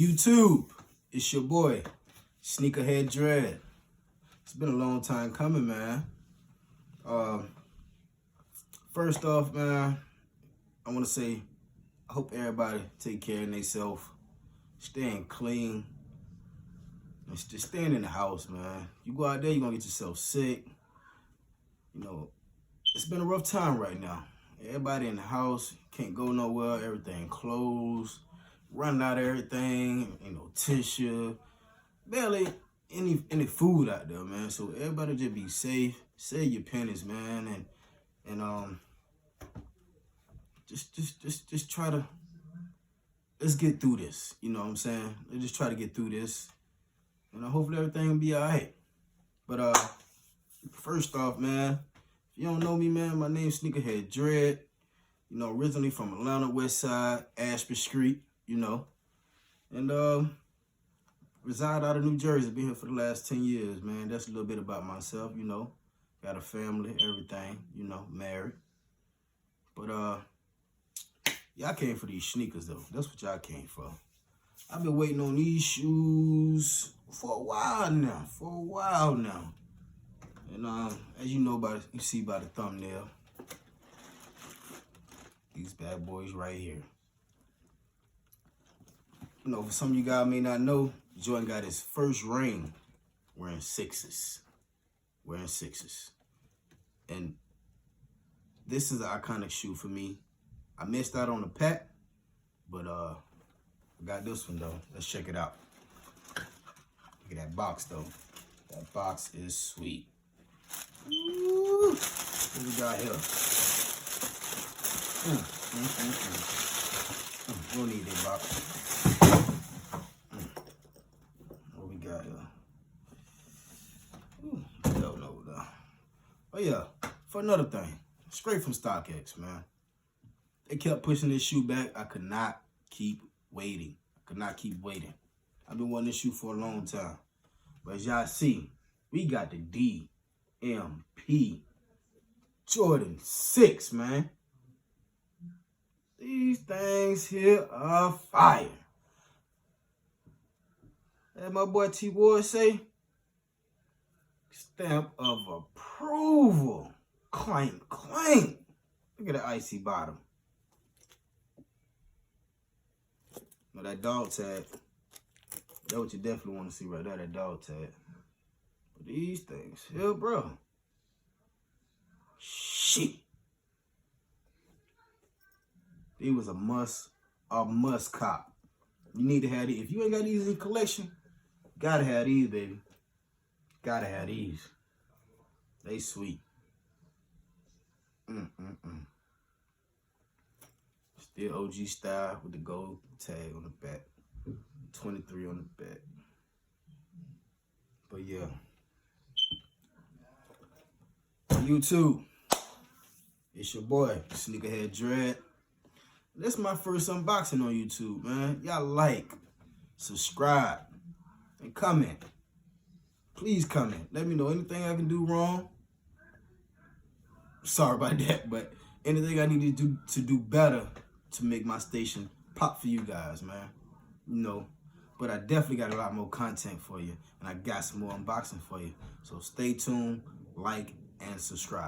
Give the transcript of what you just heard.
YouTube, it's your boy, Sneakerhead Dread. It's been a long time coming, man. First off, man, I want to say I hope everybody take care of themselves, staying clean, and just staying in the house, man. You go out there, you're going to get yourself sick. You know, it's been a rough time right now. Everybody in the house, can't go nowhere, everything closed, running out of everything, tissue, barely any food out there, man. So everybody just be safe, save your pennies, man, and just try to, let's get through this, you know what I'm saying? Let's just try to get through this, and hopefully everything will be all right. But first off, man, if you don't know me, man, my name's Sneakerhead Dread. You know, originally from Atlanta, West Side, Ashby Street, and reside out of New Jersey. Been here for the last 10 years, man. That's a little bit about myself, Got a family, everything, married. But y'all came for these sneakers, though. That's what y'all came for. I've been waiting on these shoes for a while now. And as you see by the thumbnail, these bad boys right here. For some of you guys may not know, Jordan got his first ring wearing sixes. And this is an iconic shoe for me. I missed out on the pack, but I got this one though. Let's check it out. Look at that box though. That box is sweet. Ooh, what we got here? We don't need that box. What we got here? Ooh, don't know though. Oh yeah, for another thing, straight from StockX, man. They kept pushing this shoe back. I could not keep waiting. I've been wanting this shoe for a long time. But as y'all see, we got the DMP Jordan 6, man. These things here are fire. As my boy T Ward say, stamp of approval. Clank, clank. Look at the icy bottom. Now that dog tag, that's what you definitely want to see right there, that dog tag. But these things here, bro. Shit. It was a must cop. You need to have these. If you ain't got these in your collection, gotta have these, baby. Gotta have these. They sweet. Still OG style with the gold tag on the back. 23 on the back. But yeah. YouTube, it's your boy, Sneakerhead Dread. This is my first unboxing on YouTube, man. Y'all like, subscribe, and comment. Please comment. Let me know anything I can do wrong. Sorry about that, but anything I need to do better to make my station pop for you guys, man. But I definitely got a lot more content for you, and I got some more unboxing for you. So stay tuned, like, and subscribe.